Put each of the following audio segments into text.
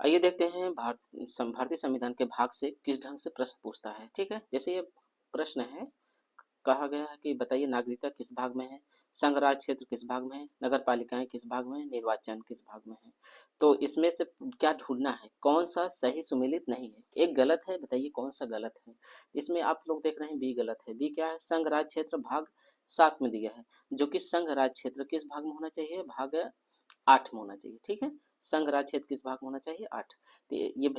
आइए देखते हैं भारतीय संविधान के भाग से किस ढंग से प्रश्न पूछता है। ठीक है, जैसे ये प्रश्न है, कहा गया है कि बताइए नागरिकता किस भाग में है, संघ राज्य क्षेत्र किस भाग में है, नगर पालिकाएं किस भाग में है, निर्वाचन किस भाग में है। तो इसमें से क्या ढूंढना है, कौन सा सही सुमेलित नहीं है। एक गलत है, बताइए कौन सा गलत है। इसमें आप लोग देख रहे हैं बी गलत है। बी क्या है, संघ राज्य क्षेत्र भाग 7 में दिया है, जो कि संघ राज्य क्षेत्र किस भाग में होना चाहिए, भाग 8 में होना चाहिए। ठीक है, संघ राज्य क्षेत्र किस भाग में होना चाहिए, 8। तो ये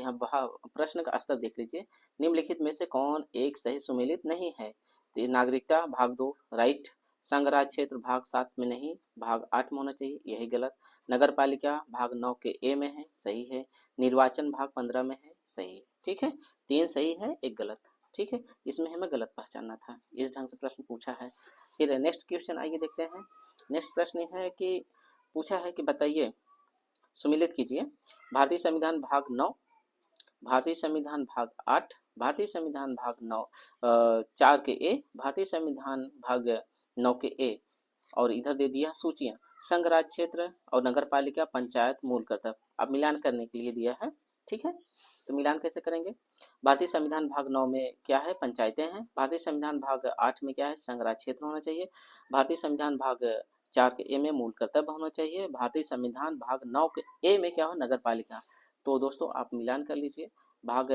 प्रश्न का स्तर देख लीजिए, निम्नलिखित में से कौन एक सही सुमेलित नहीं है। तो नागरिकता भाग 2 राइट, संघ राज्य क्षेत्र भाग 7 में नहीं, भाग 8 में होना चाहिए, यही गलत। नगर पालिका भाग 9 के ए में है, सही है। निर्वाचन भाग 15 में है, सही है। ठीक है, 3 सही है, एक गलत। ठीक है, इसमें हमें गलत पहचानना था, इस ढंग से प्रश्न पूछा है। फिर नेक्स्ट क्वेश्चन आइए देखते हैं। नेक्स्ट प्रश्न है कि पूछा है कि बताइए, सुमिलित कीजिए, भारतीय संविधान भाग 9, भारतीय संविधान भाग 8, भारतीय संविधान भाग 9 4 के ए, भारतीय संविधान भाग 9 के ए, और इधर दे दिया सूचियां, संघ राज्य क्षेत्र और नगर पालिका पंचायत मूल कर्तव्य। अब मिलान करने के लिए दिया है। ठीक है, तो मिलान कैसे करेंगे। भारतीय संविधान भाग 9 में क्या है, पंचायतें हैं। भारतीय संविधान भाग 8 में क्या है, संघ राज्य क्षेत्र होना चाहिए। भारतीय संविधान भाग 4 के ए में मूल कर्तव्य होना चाहिए। भारतीय संविधान भाग 9 के ए में क्या हो, नगर पालिका। तो दोस्तों आप मिलान कर लीजिए, भाग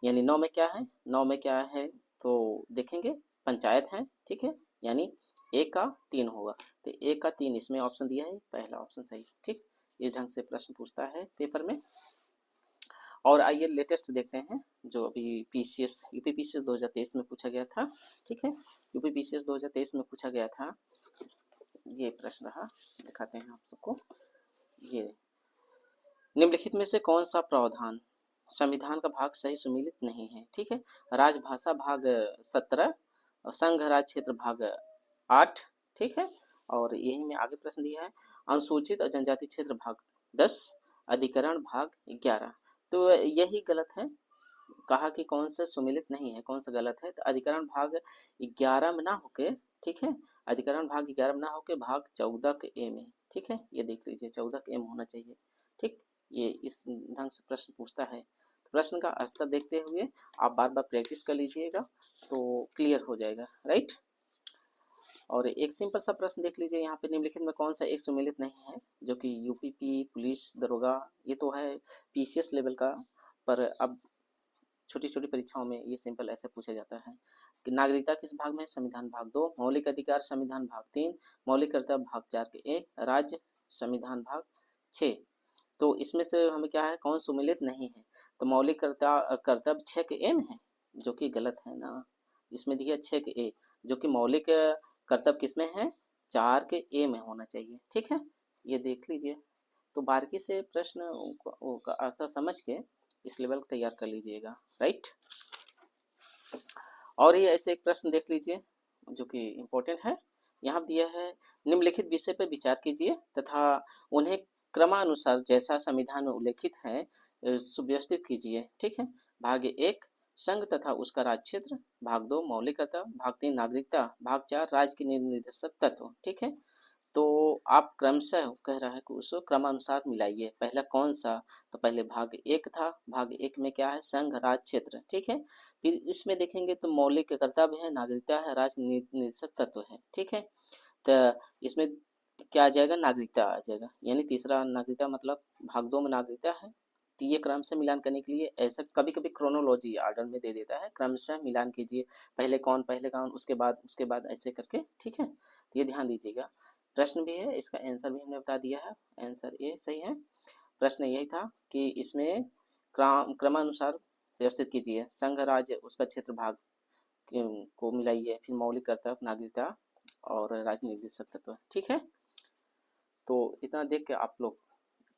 यानी 9 में क्या है, 9 में क्या है, तो देखेंगे पंचायत है। ठीक है, यानी 1 का 3 होगा, तो 1 का 3 इसमें ऑप्शन दिया है, पहला ऑप्शन सही। ठीक, इस ढंग से प्रश्न पूछता है पेपर में। और आइए लेटेस्ट देखते हैं, जो अभी पीसीएस यूपी पीसीएस 2023 में पूछा गया था। ठीक है, यूपी पीसीएस 2023 में पूछा गया था, ये प्रश्न रहा, दिखाते हैं आप सबको। ये निम्नलिखित में से कौन सा प्रावधान संविधान का भाग सही सुमेलित नहीं है। ठीक है, राजभाषा भाग 17, संघ राज्य क्षेत्र भाग 8। ठीक है, और यही में आगे प्रश्न दिया है, अनुसूचित और जनजाति क्षेत्र भाग 10, अधिकरण भाग 11। तो यही गलत है, कहा कि कौन सा सुमेलित नहीं है, कौन सा गलत है। तो अधिकरण भाग 11 में ना होके, ठीक है, अधिकरण भाग 11 में ना होके भाग 14 के ए में। ठीक है, ये देख लीजिए 14 के ए में होना चाहिए। ठीक, ये इस ढंग से प्रश्न पूछता है। तो प्रश्न का स्तर देखते हुए आप बार बार प्रैक्टिस कर लीजिएगा तो क्लियर हो जाएगा। राइट, और एक सिंपल सा प्रश्न देख लीजिए, यहाँ पे निम्नलिखित में कौन सा एक सुमेलित नहीं है, जो कि यूपीपी पुलिस दरोगा, ये तो है पीसीएस लेवल का, पर अब छोटी छोटी परीक्षाओं में ये सिंपल ऐसे पूछा जाता है कि नागरिकता किस भाग में, संविधान भाग 2, मौलिक अधिकार संविधान भाग 3, मौलिक कर्तव्य भाग 4 के ए, राज्य संविधान भाग 6। तो इसमें से हमें क्या है, कौन सुमेलित नहीं है। तो मौलिक कर्तव्य 6 के ए में है, जो कि गलत है ना। इसमें दिया 6 के ए, जो कि मौलिक कर्तव्य किसमें है, 4 के ए में होना चाहिए। ठीक है, ये देख लीजिए, तो बारीकी से प्रश्न का स्तर समझ के इस लेवल को तैयार कर लीजिएगा। राइट, और ये ऐसे एक प्रश्न देख लीजिए जो कि इम्पोर्टेंट है, यहाँ दिया है, निम्नलिखित विषय पर विचार कीजिए तथा उन्हें क्रमानुसार जैसा संविधान में उल्लेखित है सुव्यवस्थित कीजिए। ठीक है, भाग 1 संघ तथा उसका राज्य क्षेत्र, भाग 2 मौलिक कर्तव्य, भाग 3 नागरिकता, भाग 4 राज्य के निर्देशक तत्व। ठीक है, तो आप क्रमशः कह रहा है कि उसको क्रमानुसार मिलाइए, पहला कौन सा, तो पहले भाग 1 था, भाग 1 में क्या है, संघ राज्य क्षेत्र। ठीक है, फिर इसमें देखेंगे तो मौलिक कर्तव्य है, नागरिकता है, राज्य निर्देशक तत्व है। ठीक है, तो इसमें क्या आ जाएगा, नागरिकता आ जाएगा, यानी तीसरा नागरिकता, मतलब भाग 2 में नागरिकता है। तो ये क्रम से मिलान करने के लिए ऐसा कभी कभी क्रोनोलॉजी ऑर्डर में दे देता है, क्रमशः मिलान कीजिए, पहले कौन उसके बाद ऐसे करके। ठीक है, तो ये ध्यान दीजिएगा। प्रश्न भी है, इसका आंसर भी हमने बता दिया है, आंसर ए सही है। प्रश्न यही था कि इसमें क्रमानुसार व्यवस्थित कीजिए, संघ राज्य उसका क्षेत्र भाग को मिलाइए, फिर मौलिक कर्तव्य, नागरिकता और राजनीतिक तत्व। ठीक है, तो इतना देख के आप लोग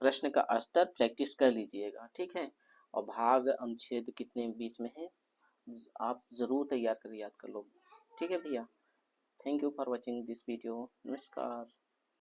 प्रश्न का स्तर प्रैक्टिस कर लीजिएगा। ठीक है, और भाग अनुच्छेद कितने बीच में है आप जरूर तैयार कर याद कर लो। ठीक है भैया, thank you for watching this video, नमस्कार।